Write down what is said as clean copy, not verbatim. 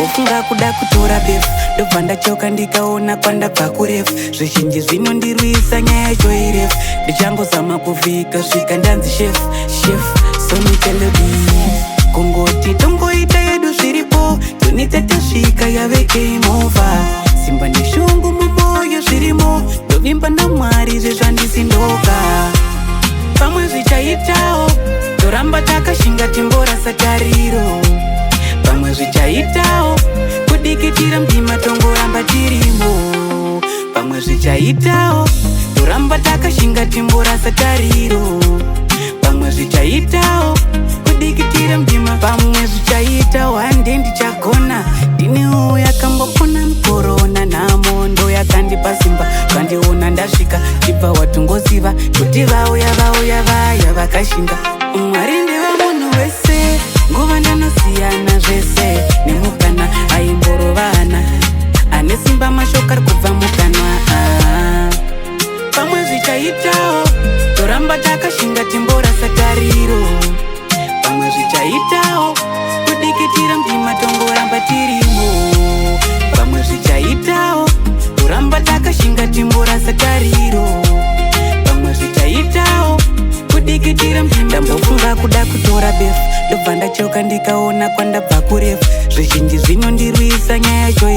ndambofunga kuda kutora befu ndobva ndachoka ndikaona kwandabva kurefu zvizhinji zvinondirwisa nyaya yacho irefu ndichangozama kuvhika svika ndanzi shefu so mitelodi kungoti tongoita yedu zviripo tonitatesvika yave game over simba neshungu mumoyo zvirimo ndovimba namwari zvezvandisindoka pamwe zvichaitawo toramba takashinga timborasa tariro pamwe zvichaitawo kudikitira mdima tongoramba tirimo pamwe zvichaitawo toramba takashinga timborasa tariro pamwe zvichaitawo kudikitira mdima pamwe zvichaitawo hande ndichagona ndinewo yakambopona mukorona nhamo ndo yakandipa simba kandiona ndasvika chibva watongoziva kuti vauya vaya vakashinga mwari ndeva munhu wese nguva ndanosiyana zvese nemukana aimborovana ane simba mashoka kubva mukanwa pamwe zvichaitawo toramba takashinga timborasa tariro pamwe zvichaitawo kudikitira mdima tongoramba tirimo pamwe zvichaitawo toramba takashinga timborasa tariro pamwe zvichaitawo kudikitira mdima ndambofunga kuda kutora befu ndobva ndachoka ndikaona kwandabva kurefu zvizhinji zvinondirwisa nyaya yacho